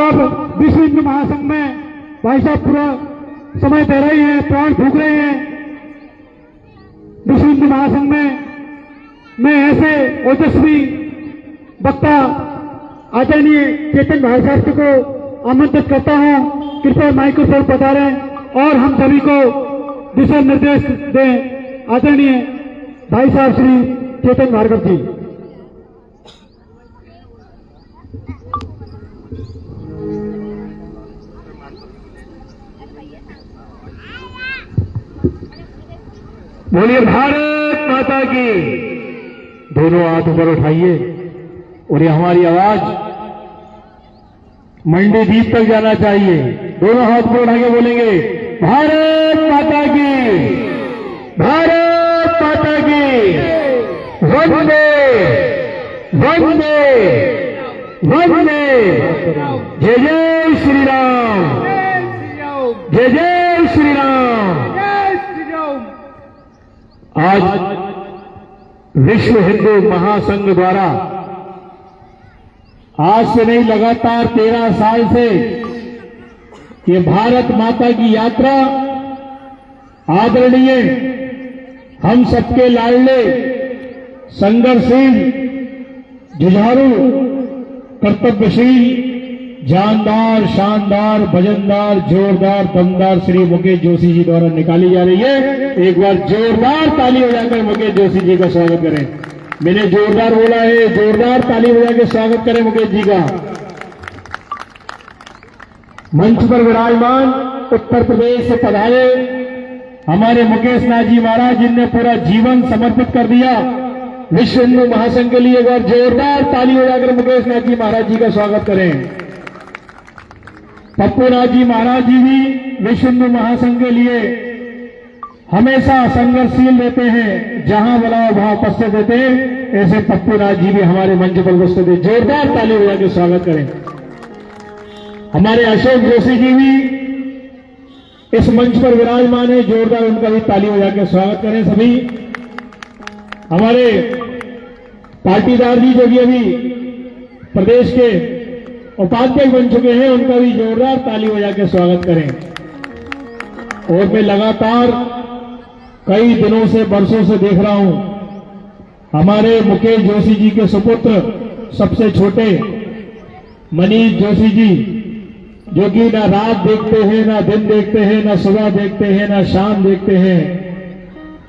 साहब विश्व हिंदू महासंघ में भाई साहब पूरा समय दे रहे हैं, प्राण फूंक रहे हैं। विश्व हिंदू महासंघ में मैं ऐसे ओजस्वी वक्ता आदरणीय चेतन भाई साहब को आमंत्रित करता हूं, कृपया माइक्रोफोन पधारें और हम सभी को दिशा निर्देश दें। आदरणीय भाई साहब श्री चेतन भार्गव जी। बोलिए भारत माता की। दोनों हाथ ऊपर उठाइए और ये हमारी आवाज मंडी द्वीप तक जाना चाहिए। दोनों हाथ ऊपर उठा के बोलेंगे भारत माता की, भारत माता की, वंदे वंदे वंदे। जय जय श्री राम, जय जय श्री राम। आज विश्व हिंदू महासंघ द्वारा आज से नहीं लगातार 13 साल से ये भारत माता की यात्रा आदरणीय हम सबके लाडले संघर्षशील जुझारू कर्तव्यशील जानदार शानदार भजनदार जोरदार दमदार श्री मुकेश जोशी जी द्वारा निकाली जा रही है। एक बार जोरदार ताली बजाकर मुकेश जोशी जी का स्वागत करें। मैंने जोरदार बोला है, जोरदार ताली बजा के स्वागत करें मुकेश जी का। मंच पर विराजमान उत्तर प्रदेश से पधारे हमारे मुकेश नाथ जी महाराज, जिनने पूरा जीवन समर्पित कर दिया विश्व हिंदू महासंघ के लिए। एक बार जोरदार ताली बजाकर मुकेश नाथ जी महाराज जी का स्वागत करें। पप्पू नाथ जी महाराज जी भी विश्व हिंदू महासंघ के लिए हमेशा संघर्षशील रहते हैं, जहां बुलाओ वहां उपस्थित रहते हैं। ऐसे पप्पू नाथ जी भी हमारे मंच पर उपस्थित है। जोरदार ताली बजा के स्वागत करें। हमारे अशोक जोशी जी भी इस मंच पर विराजमान है, जोरदार उनका भी ताली बजा के स्वागत करें सभी। हमारे पाटीदार जी जो भी अभी प्रदेश के उपाध्यक्ष बन चुके हैं, उनका भी जोरदार ताली बजा के स्वागत करें। और मैं लगातार कई दिनों से बरसों से देख रहा हूं हमारे मुकेश जोशी जी के सुपुत्र सबसे छोटे मनीष जोशी जी, जो कि ना रात देखते हैं, ना दिन देखते हैं, ना सुबह देखते हैं, ना शाम देखते हैं।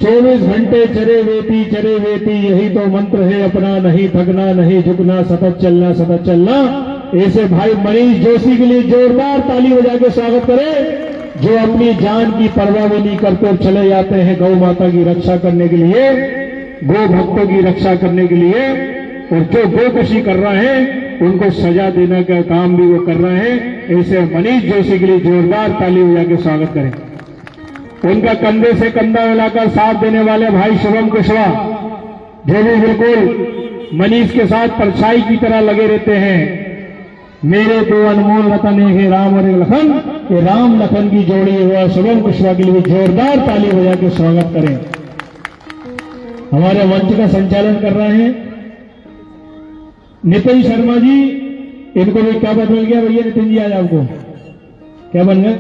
24 घंटे चरे वेती यही तो मंत्र है अपना, नहीं थकना नहीं झुकना, सतत चलना सतत चलना। ऐसे भाई मनीष जोशी के लिए जोरदार ताली बजा के स्वागत करें, जो अपनी जान की परवाह भी नहीं करते चले जाते हैं गौ माता की रक्षा करने के लिए, गो भक्तों की रक्षा करने के लिए। और जो गोकुशी कर रहे हैं उनको सजा देने का काम भी वो कर रहे हैं। ऐसे मनीष जोशी के लिए जोरदार ताली बजा के स्वागत करें। उनका कंधे से कंधा मिलाकर साथ देने वाले भाई शुभम कुशवाहा, जो भी बिल्कुल मनीष के साथ परछाई की तरह लगे रहते हैं। मेरे दो अनमोल रतन है राम और लखन, ये राम लखन की जोड़ी हुआ शुभम कुशवाहा के लिए जोरदार ताली बजा के स्वागत करें। हमारे मंच का संचालन कर रहे हैं नितिन शर्मा जी। इनको भी क्या बदल गया भैया नितिन जी, आज आपको क्या बन गए?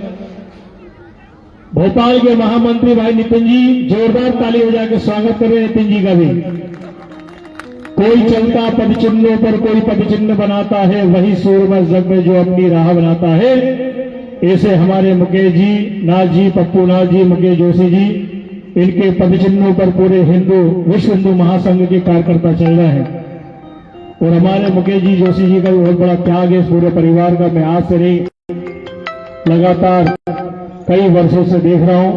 भोपाल के महामंत्री भाई नितिन जी, जोरदार ताली बजा के स्वागत करें नितिन जी का भी। कोई चलता पदचिन्हों पर कोई पदचिन्ह बनाता है, वही सूरमा जग में जो अपनी राह बनाता है। ऐसे हमारे मुकेश जी नाथ जी, पप्पू नाथ जी, मुकेश जोशी जी, इनके पदचिन्हों पर पूरे विश्व हिंदू महासंघ के कार्यकर्ता चल रहे हैं। और हमारे मुकेश जी जोशी जी का भी बहुत बड़ा त्याग है इस पूरे परिवार का। मैं आज से नहीं, लगातार कई वर्षों से देख रहा हूं।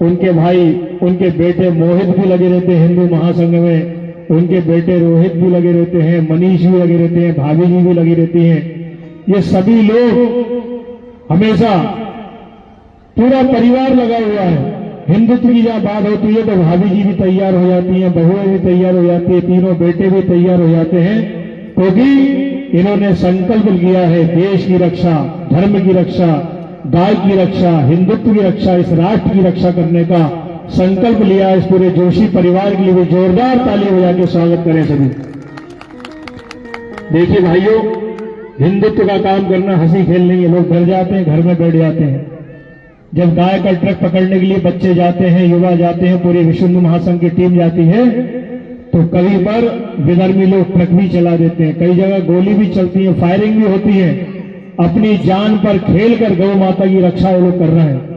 उनके भाई, उनके बेटे मोहित भी लगे रहते हैं हिंदू महासंघ में, उनके बेटे रोहित भी लगे रहते हैं, मनीष भी लगे रहते हैं, भाभी जी भी लगी रहती हैं। ये सभी लोग हमेशा पूरा परिवार लगा हुआ है। हिंदुत्व की जब बात होती है तो भाभी जी भी तैयार हो जाती हैं, बहुएं भी तैयार हो जाती है, तीनों बेटे भी तैयार हो जाते हैं, क्योंकि इन्होंने संकल्प किया है देश की रक्षा, धर्म की रक्षा, गाय की रक्षा, हिंदुत्व की रक्षा, इस राष्ट्र की रक्षा करने का संकल्प लिया। इस पूरे जोशी परिवार के लिए भी जोरदार ताली बजा के स्वागत करें सभी। देखिए भाइयों, हिंदुत्व का काम करना हंसी खेलने के लोग डर जाते हैं, घर में बैठ जाते हैं। जब गाय का ट्रक पकड़ने के लिए बच्चे जाते हैं, युवा जाते हैं, पूरी विश्व हिंदू महासंघ की टीम जाती है, तो कहीं पर विधर्मी लोग ट्रक भी चला देते हैं, कई जगह गोली भी चलती है, फायरिंग भी होती है। अपनी जान पर खेलकर गौ माता की रक्षा वो लोग कर रहे हैं।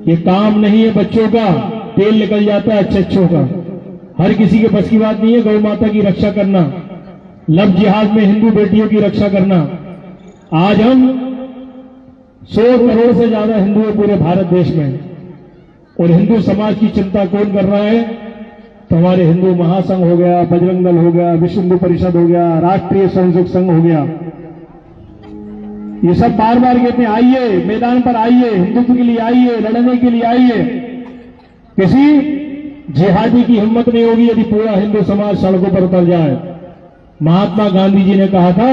ये काम नहीं है बच्चों का, तेल निकल जाता है अच्छों का। हर किसी के बस की बात नहीं है गौ माता की रक्षा करना, लब जिहाद में हिंदू बेटियों की रक्षा करना। आज हम 100 करोड़ से ज्यादा हिंदू हैं पूरे भारत देश में, और हिंदू समाज की चिंता कौन कर रहा है? तो हमारे हिंदू महासंघ हो गया, बजरंग दल हो गया, विश्व हिंदू परिषद हो गया, राष्ट्रीय स्वयंसेवक संघ हो गया। ये सब बार बार कहते हैं आइए मैदान पर, आइए हिंदुत्व के लिए, आइए लड़ने के लिए, आइए। किसी जिहादी की हिम्मत नहीं होगी यदि पूरा हिंदू समाज सड़कों पर उतर जाए। महात्मा गांधी जी ने कहा था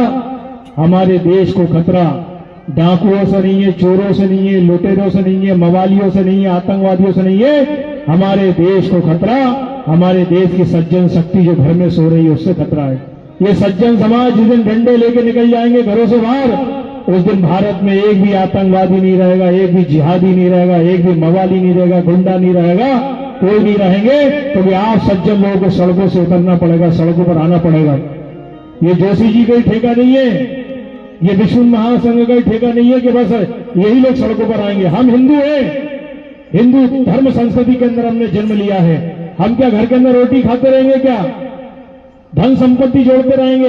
हमारे देश को खतरा डाकुओं से नहीं है, चोरों से नहीं है, लुटेरों से नहीं है, मवालियों से नहीं है, आतंकवादियों से नहीं है। हमारे देश को खतरा हमारे देश की सज्जन शक्ति जो घर में सो रही है उससे खतरा है। ये सज्जन समाज जिस दिन डंडे लेके निकल जाएंगे घरों से बाहर, उस दिन भारत में एक भी आतंकवादी नहीं रहेगा, एक भी जिहादी नहीं रहेगा, एक भी मवाली नहीं रहेगा, गुंडा नहीं रहेगा, कोई नहीं रहेंगे। क्योंकि आप सज्जन लोगों को सड़कों से उतरना पड़ेगा, सड़कों पर आना पड़ेगा। ये जोशी जी का ही ठेका नहीं है, ये विश्व महासंघ का ही ठेका नहीं है कि बस यही लोग सड़कों पर आएंगे। हम हिंदू हैं, हिंदू धर्म संस्कृति के अंदर हमने जन्म लिया है। हम क्या घर के अंदर रोटी खाते रहेंगे? क्या धन संपत्ति जोड़ते रहेंगे?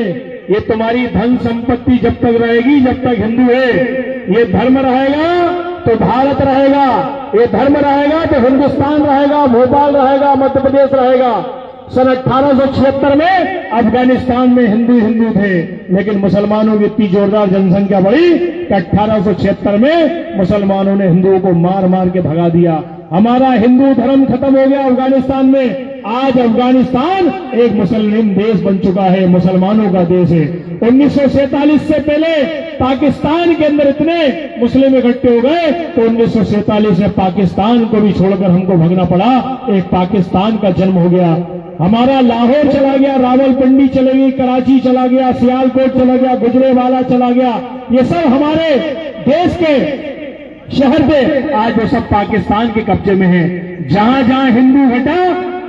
ये तुम्हारी धन संपत्ति जब तक रहेगी, जब तक हिंदू है, ये धर्म रहेगा तो भारत रहेगा, ये धर्म रहेगा तो हिंदुस्तान रहेगा, भोपाल रहेगा, मध्य प्रदेश रहेगा। सन 1876 में अफगानिस्तान में हिंदू हिंदू थे, लेकिन मुसलमानों की इतनी जोरदार जनसंख्या बढ़ी कि 1876 में मुसलमानों ने हिंदुओं को मार मार के भगा दिया। हमारा हिंदू धर्म खत्म हो गया अफगानिस्तान में। आज अफगानिस्तान एक मुस्लिम देश बन चुका है, मुसलमानों का देश है। 1947 से पहले पाकिस्तान के अंदर इतने मुस्लिम इकट्ठे हो गए तो 1947 में पाकिस्तान को भी छोड़कर हमको भागना पड़ा, एक पाकिस्तान का जन्म हो गया। हमारा लाहौर चला गया, रावलपिंडी चले गई, कराची चला गया, सियालकोट चला गया, गुजरेवाला चला गया। ये सब हमारे देश के शहर थे, आज वो सब पाकिस्तान के कब्जे में है। जहां जहां हिंदू घटा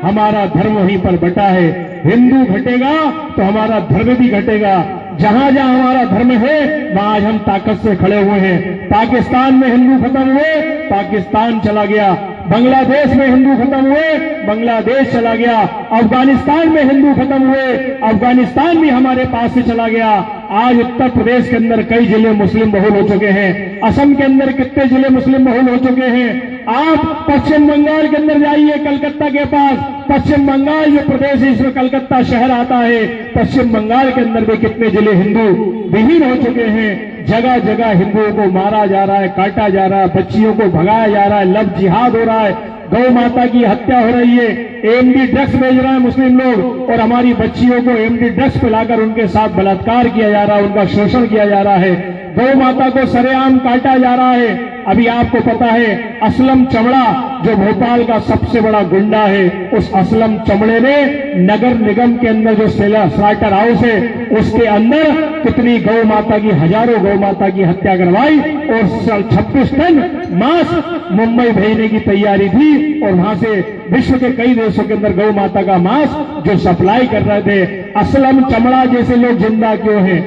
हमारा धर्म वहीं पर बटा है। हिंदू घटेगा तो हमारा धर्म भी घटेगा। जहां जहां हमारा धर्म है वहां आज हम ताकत से खड़े हुए हैं। पाकिस्तान में हिंदू खत्म हुए, पाकिस्तान चला गया। बांग्लादेश में हिंदू खत्म हुए, बांग्लादेश चला गया। अफगानिस्तान में हिंदू खत्म हुए, अफगानिस्तान भी हमारे पास से चला गया। आज उत्तर प्रदेश के अंदर कई जिले मुस्लिम बहुल हो चुके हैं। असम के अंदर कितने जिले मुस्लिम बहुल हो चुके हैं। आप पश्चिम बंगाल के अंदर जाइए, कलकत्ता के पास, पश्चिम बंगाल जो प्रदेश है इसमें कलकत्ता शहर आता है, पश्चिम बंगाल के अंदर भी कितने जिले हिंदू विहीन हो चुके हैं। जगह जगह हिंदुओं को मारा जा रहा है, काटा जा रहा है, बच्चियों को भगाया जा रहा है, लव जिहाद हो रहा है, गौ माता की हत्या हो रही है, एमडी ड्रग्स भेज रहे हैं मुस्लिम लोग और हमारी बच्चियों को एमडी ड्रग्स पिलाकर उनके साथ बलात्कार किया जा रहा है, उनका शोषण किया जा रहा है, गौ माता को सरेआम काटा जा रहा है। अभी आपको पता है असलम चमड़ा जो भोपाल का सबसे बड़ा गुंडा है, उस असलम चमड़े ने नगर निगम के अंदर जो स्लाटर हाउस है उसके अंदर कितनी गौ माता की, हजारों गौ माता की हत्या करवाई और 26 टन मांस मुंबई भेजने की तैयारी थी और वहां से विश्व के कई देशों के अंदर गौ माता का मांस जो सप्लाई कर रहे थे। असलम चमड़ा जैसे लोग जिंदा क्यों हैं?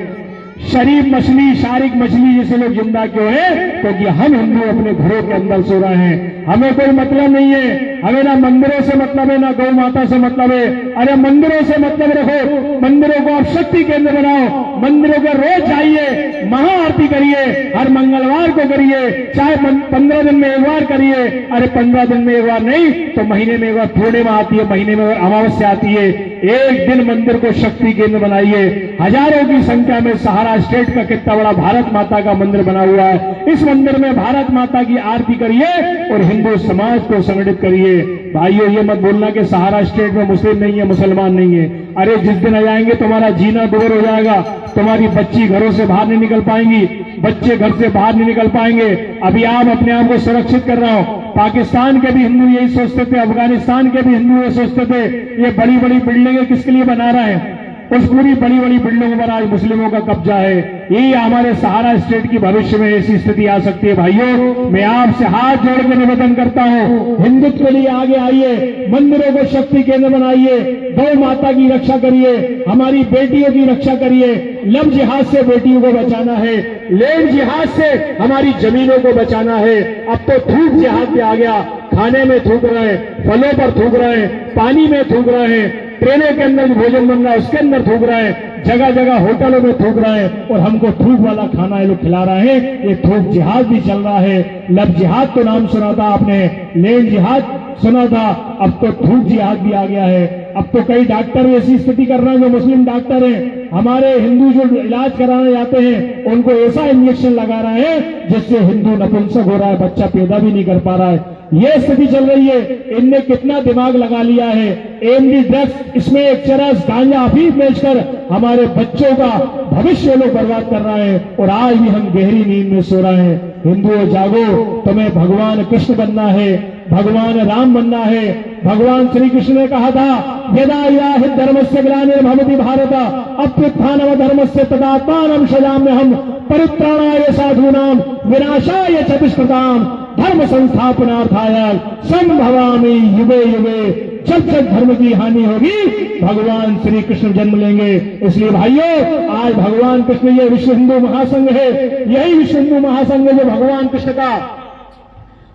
शरीफ मछली, शारिक मछली जैसे लोग जिंदा क्यों है? क्योंकि हम हिंदू अपने घरों के अंदर सो रहे हैं। हमें कोई मतलब नहीं है, हमें ना मंदिरों से मतलब है, ना गौ माता से मतलब है। अरे मंदिरों से मतलब रखो, मंदिरों को आप शक्ति केंद्र बनाओ, मंदिरों को रोज जाइए, महाआरती करिए, हर मंगलवार को करिए, चाहे 15 दिन में एक बार करिए। अरे 15 दिन में एक बार नहीं तो महीने में एक बार पूर्णिमा आती है, महीने में अमावस्या आती है, एक दिन मंदिर को शक्ति केंद्र बनाइए। हजारों की संख्या में सहारा स्टेट का कितना बड़ा भारत माता का मंदिर बना हुआ है, इस मंदिर में भारत माता की आरती करिए और हिंदू समाज को संगठित करिए। भाइयों ये मत बोलना कि सहारा स्टेट में मुस्लिम नहीं है, मुसलमान नहीं है। अरे जिस दिन आ जाएंगे तुम्हारा जीना दूर हो जाएगा, तुम्हारी बच्ची घरों से बाहर नहीं निकल पाएंगी, बच्चे घर से बाहर नहीं निकल पाएंगे। अभी आप अपने आप को सुरक्षित कर रहा हो। पाकिस्तान के भी हिंदू यही सोचते थे, अफगानिस्तान के भी हिंदू ये सोचते थे ये बड़ी बड़ी बिल्डिंगें किसके लिए बना रहे हैं? उस पूरी बड़ी बड़ी बिल्डिंगों पर आज मुस्लिमों का कब्जा है। यही हमारे सहारा स्टेट की भविष्य में ऐसी स्थिति आ सकती है। भाइयों, मैं आपसे हाथ जोड़ के निवेदन करता हूं, हिंदुत्व के लिए आगे आइए, मंदिरों को शक्ति केंद्र बनाइए, गौ माता की रक्षा करिए, हमारी बेटियों की रक्षा करिए। लव जिहाद से बेटियों को बचाना है, लैंड जिहाद से हमारी जमीनों को बचाना है। अब तो थूक जिहाद पे आ गया, खाने में थूक रहे हैं, फलों पर थूक रहे हैं, पानी में थूक रहे हैं, ट्रेनों के अंदर भोजन बन रहा है उसके अंदर थूक रहे हैं, जगह जगह होटलों में थूक रहे हैं और हमको थूक वाला खाना ये लोग खिला रहे हैं। ये थूक जिहाद भी चल रहा है। लव जिहाद तो नाम सुना था आपने, लैंड जिहाद सुना था, अब तो थूक जिहाद भी आ गया है। अब तो कई डॉक्टर ऐसी स्थिति कर रहे हैं, जो मुस्लिम डॉक्टर हैं, हमारे हिंदू जो इलाज कराने जाते हैं उनको ऐसा इंजेक्शन लगा रहे हैं जिससे हिंदू नपुंसक हो रहा है, बच्चा पैदा भी नहीं कर पा रहा है। ये स्थिति चल रही है। इनने कितना दिमाग लगा लिया है, एमडी ड्रग्स, इसमें एक चरस गांजा अफीम बेचकर हमारे बच्चों का भविष्य लोग बर्बाद कर रहे हैं और आज भी हम गहरी नींद में सो रहे हैं। हिंदुओं जागो, तुम्हें भगवान कृष्ण बनना है, भगवान राम बनना है। भगवान श्री कृष्ण ने कहा था, यदा हि धर्मस्य ग्लानिर्भवति भारत अभ्युत्थानम धर्मस्य तदात्मानं सृजाम्यहम् परित्राणाय साधूनां विनाशाय च दुष्कृतां धर्म संस्थापनार्थाय संभवामि युगे युगे। जब जब धर्म की हानि होगी भगवान श्री कृष्ण जन्म लेंगे। इसलिए भाइयों, आज भगवान कृष्ण, ये विश्व हिंदू महासंघ है, यही विश्व हिंदू महासंघ जो भगवान कृष्ण का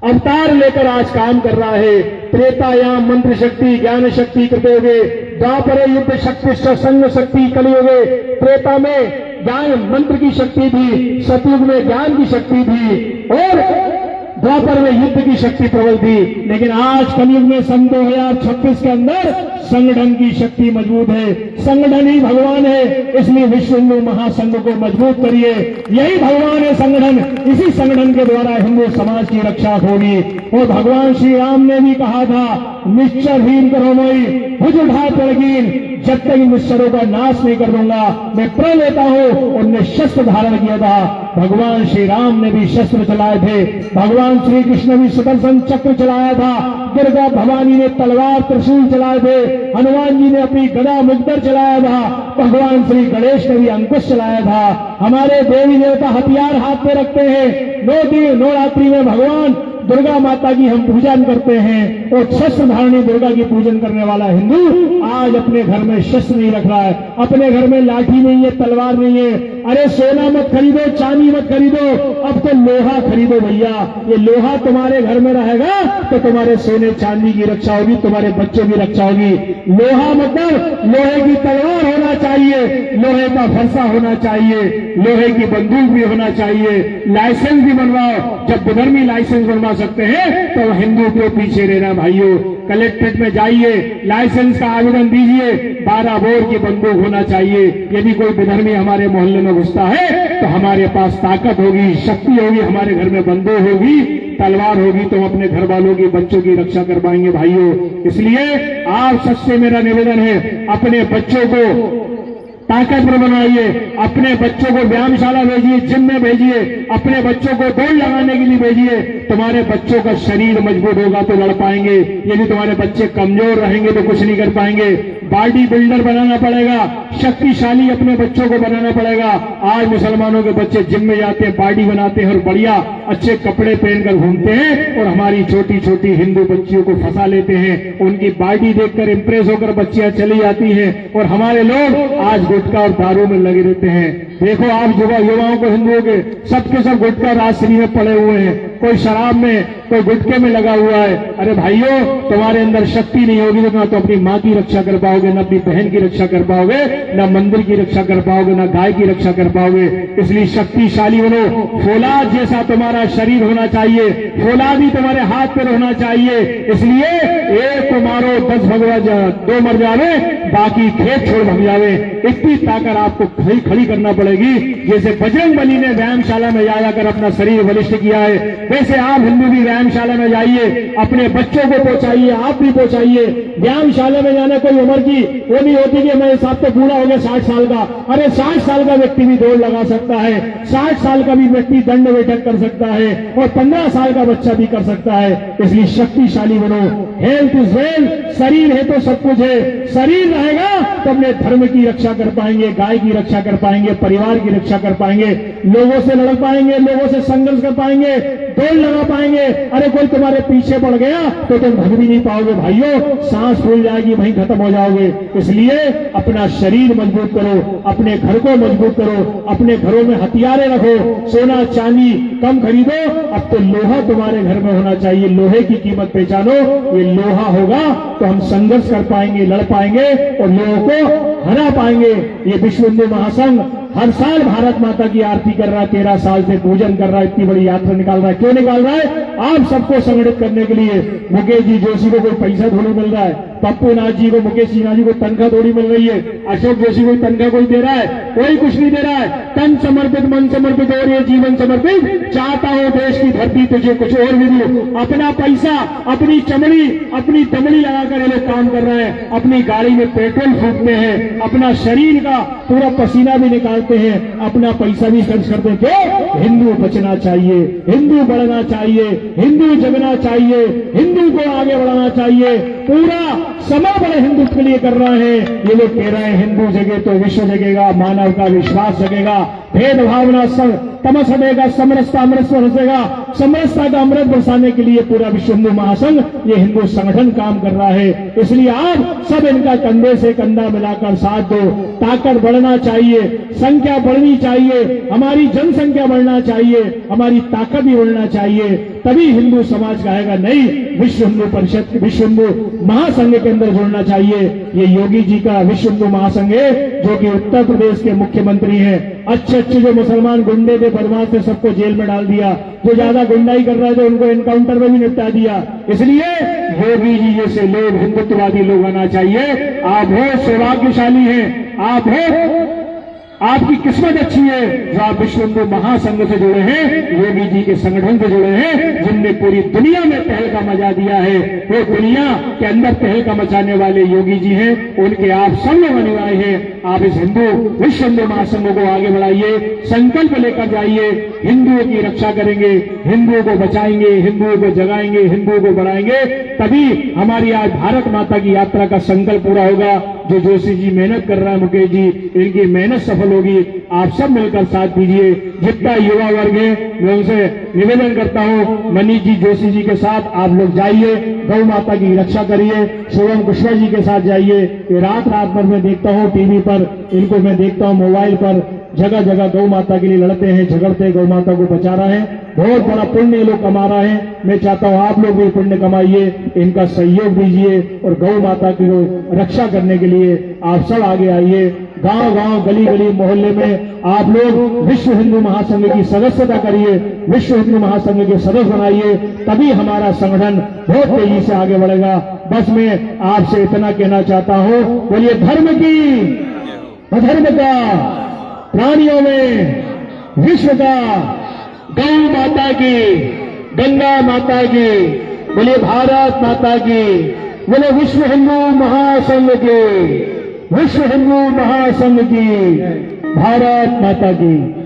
अवतार लेकर आज काम कर रहा है। त्रेतायाम मंत्र शक्ति ज्ञान शक्ति कृतयुगे, द्वापरे युद्ध शक्ति संग शक्ति कलियुगे। त्रेता में ज्ञान मंत्र की शक्ति थी, सतयुग में ज्ञान की शक्ति थी और द्वापर में युद्ध की शक्ति प्रबल थी। लेकिन आज कलयुग में सन 2026 के अंदर संगठन की शक्ति मजबूत है। संगठन ही भगवान है, इसलिए विश्व हिंदू महासंघ को मजबूत करिए। यही भगवान है संगठन, इसी संगठन के द्वारा हिंदू समाज की रक्षा होगी। और भगवान श्री राम ने भी कहा था, निश्चर हीन करो मोई भुज उठा पड़गीन, जब तक इन निश्चरों का नाश नहीं कर दूंगा मैं प्रण लेता हूं। उनने शस्त्र धारण किया था, भगवान श्री राम ने भी शस्त्र चलाए थे, भगवान श्री कृष्ण ने भी सुदर्शन चक्र चलाया था, दुर्गा भवानी ने तलवार त्रिशूल चलाए थे, हनुमान जी ने अपनी गदा मुक्तर चलाया था, भगवान श्री गणेश ने भी अंकुश चलाया था। हमारे देवी देवता हथियार हाथ में रखते हैं। 9 दिन नवरात्रि में भगवान दुर्गा माता की हम पूजन करते हैं और शस्त्र धारणी दुर्गा की पूजन करने वाला हिंदू आज अपने घर में शस्त्र नहीं रख रहा है, अपने घर में लाठी नहीं है, तलवार नहीं है। अरे सोना मत खरीदो, चांदी मत खरीदो, अब तो लोहा खरीदो भैया। ये लोहा तुम्हारे घर में रहेगा तो तुम्हारे सोने चांदी की रक्षा होगी, तुम्हारे बच्चों की रक्षा होगी। लोहा मतलब लोहे की तलवार होना चाहिए, लोहे का फरसा होना चाहिए, लोहे की बंदूक भी होना चाहिए। लाइसेंस भी बनवाओ, जब विधर्मी लाइसेंस बनवा सकते हैं तो हिंदू क्यों पीछे रहना। भाइयों, कलेक्ट्रेट में जाइए, लाइसेंस का आवेदन दीजिए, 12 बोर की बंदूक होना चाहिए। यदि कोई विधर्मी हमारे मोहल्ले में घुसता है तो हमारे पास ताकत होगी, शक्ति होगी, हमारे घर में बंदूक होगी, तलवार होगी, तो हम अपने घर वालों की, बच्चों की रक्षा कर पाएंगे। भाइयों, इसलिए आप सबसे मेरा निवेदन है, अपने बच्चों को ताकतवर बनाइए, अपने बच्चों को व्यायामशाला भेजिए, जिम में भेजिए, अपने बच्चों को दौड़ लगाने के लिए भेजिए। तुम्हारे बच्चों का शरीर मजबूत होगा तो लड़ पाएंगे, यदि तुम्हारे बच्चे कमजोर रहेंगे तो कुछ नहीं कर पाएंगे। बॉडी बिल्डर बनाना पड़ेगा, शक्तिशाली अपने बच्चों को बनाना पड़ेगा। आज मुसलमानों के बच्चे जिम में जाते हैं, बॉडी बनाते हैं और बढ़िया अच्छे कपड़े पहनकर घूमते हैं और हमारी छोटी छोटी हिंदू बच्चियों को फंसा लेते हैं। उनकी बॉडी देखकर इंप्रेस होकर बच्चियां चली जाती हैं और हमारे लोग आज गुटखा और दारू में लगे रहते हैं। देखो आप युवाओं को, हिंदुओं के सबके सब गुटखा राजश्री में पड़े हुए हैं, कोई शराब में, कोई गुटखे में लगा हुआ है। अरे भाइयों, तुम्हारे अंदर शक्ति नहीं होगी तो ना तो अपनी माँ की रक्षा कर पाओगे, ना अपनी बहन की रक्षा कर पाओगे, ना मंदिर की रक्षा कर पाओगे, ना गाय की रक्षा कर पाओगे। इसलिए शक्तिशाली बनो, फौलाद जैसा तुम्हारा शरीर होना चाहिए, फौलाद ही तुम्हारे हाथ पे रहना चाहिए। इसलिए एक को मारो 10 भगवा 2 मर जावे, बाकी खेत छोड़ भग जावे। इतनी ताकत आपको खड़ी करना पड़ेगी। जैसे बजरंग बली ने व्यायामशाला में जाकर अपना शरीर बलिष्ठ किया है, वैसे आप हिंदू भी व्यायाम व्यायामशाला में जाइए, अपने बच्चों को पहुंचाइए, आप भी पहुंचाइए। व्यायामशाला में जाना कोई उम्र की वो नहीं होती कि मैं साहब तो बूढ़ा हो गया 60 साल का। अरे 60 साल का व्यक्ति भी दौड़ लगा सकता है, 60 साल का भी व्यक्ति दंड बैठक कर सकता है और 15 साल का बच्चा भी कर सकता है। इसलिए शक्तिशाली बनो। हेल्थ इज वेल्थ, शरीर है तो सब कुछ है। शरीर रहेगा तो अपने धर्म की रक्षा कर पाएंगे, गाय की रक्षा कर पाएंगे, परिवार की रक्षा कर पाएंगे, लोगों से लड़ पाएंगे, लोगों से संघर्ष कर पाएंगे, दौड़ लगा पाएंगे। अरे कोई तुम्हारे पीछे पड़ गया तो तुम भाग भी नहीं पाओगे भाइयों, सांस फूल जाएगी, वहीं खत्म हो जाओगे। इसलिए अपना शरीर मजबूत करो, अपने घर को मजबूत करो, अपने घरों में हथियारे रखो, सोना चांदी कम खरीदो। अब तो लोहा तुम्हारे घर में होना चाहिए, लोहे की कीमत पहचानो। ये लोहा होगा तो हम संघर्ष कर पाएंगे, लड़ पाएंगे और लोगों को हरा पाएंगे। ये विश्व हिंदू महासंघ हर साल भारत माता की आरती कर रहा है, 13 साल से पूजन कर रहा है, इतनी बड़ी यात्रा निकाल रहा है। क्यों निकाल रहा है? आप सबको संगठित करने के लिए। मुकेश जी जोशी को कोई पैसा थोड़ी मिल रहा है, पप्पू नाथ जी को, मुकेश सिन्हा जी को तनख्वाह थोड़ी मिल रही है, अशोक जोशी को तनख्वाह कोई दे रहा है? कोई कुछ नहीं दे रहा है। तन समर्पित, मन समर्पित और ये जीवन समर्पित। चाहता हूं देश की धरती तुझे कुछ और भी दूं। अपना पैसा, अपनी चमड़ी, अपनी दमड़ी लगाकर ये लोग काम कर रहे हैं। अपनी गाड़ी में पेट्रोल फूकते हैं, अपना शरीर का पूरा पसीना भी निकालते हैं, अपना पैसा भी खर्च करते हैं। क्यों? हिंदू बचना चाहिए, हिंदू बढ़ना चाहिए, हिंदू जगना चाहिए, हिंदू को आगे बढ़ाना चाहिए। पूरा समय बड़े हिंदुत्व के लिए कर रहे हैं। ये लोग कह रहे हैं हिंदू जगे तो विश्व जगेगा, मानव का विश्वास जगेगा, भेदभावना तमस हटेगा, समरसता अमृत बरसेगा। समरसता का अमृत बरसाने के लिए पूरा विश्व हिंदू महासंघ, ये हिंदू संगठन काम कर रहा है। इसलिए आप सब इनका कंधे से कंधा मिलाकर साथ दो। ताकत बढ़ना चाहिए, संख्या बढ़नी चाहिए, हमारी जनसंख्या बढ़ना चाहिए, हमारी ताकत भी बढ़ना चाहिए, तभी हिंदू समाज कहेगा नहीं विश्व हिंदू परिषद, विश्व हिंदू महासंघ के अंदर जुड़ना चाहिए। ये योगी जी का विश्व हिंदू महासंघ है, जो कि उत्तर प्रदेश के मुख्यमंत्री हैं। अच्छे अच्छे जो मुसलमान गुंडे थे, बदमाश थे, सबको जेल में डाल दिया। जो ज्यादा गुंडाई कर रहे थे उनको एनकाउंटर में भी निपटा दिया। इसलिए योगी जी जैसे लोग, हिंदुत्ववादी लोग आना चाहिए। आप बहुत सौभाग्यशाली हैं, आप हो, आपकी किस्मत अच्छी है जो आप विश्व हिंदू महासंघ से जुड़े हैं, योगी जी के संगठन से जुड़े हैं, जिनने पूरी दुनिया में तहलका मचा दिया है। वो दुनिया के अंदर तहलका मचाने वाले योगी जी हैं, उनके आप सब लोग अनुयायी हैं। आप इस विश्व हिंदू महासंघ को आगे बढ़ाइए, संकल्प लेकर जाइए। हिंदुओं की रक्षा करेंगे, हिंदुओं को बचाएंगे, हिंदुओं को जगाएंगे, हिंदुओं को बढ़ाएंगे, तभी हमारी आज भारत माता की यात्रा का संकल्प पूरा होगा। जो जोशी जी मेहनत कर रहा है, मुकेश जी, इनकी मेहनत सफल होगी। आप सब मिलकर साथ दीजिए। जितना युवा वर्ग है मैं उनसे निवेदन करता हूं, मनीष जी जोशी जी के साथ आप लोग जाइए, गौ माता की रक्षा करिए। शुभम कुशवाहा जी के साथ जाइए। ये रात भर मैं देखता हूं टीवी पर, इनको मैं देखता हूं मोबाइल पर, जगह जगह गौ माता के लिए लड़ते हैं, झगड़ते हैं, गौ माता को बचा रहे हैं। बहुत बड़ा पुण्य ये लोग कमा रहे हैं। मैं चाहता हूं आप लोग भी पुण्य कमाइए, इनका सहयोग दीजिए और गौ माता की रक्षा करने के लिए आप सब आगे आइए। गांव गांव, गली गली, मोहल्ले में आप लोग विश्व हिंदू महासंघ की सदस्यता करिए, विश्व हिंदू महासंघ के सदस्य बनाइए, तभी हमारा संगठन बहुत तेजी से आगे बढ़ेगा। बस मैं आपसे इतना कहना चाहता हूं, बोलिए धर्म की, अधर्म का, प्राणियों में विश्व का, गौ माता की, गंगा माता की, बोले भारत माता की, बोले विश्व हिंदू महासंघ की, विश्व हिंदू महासंघ की, भारत माता की।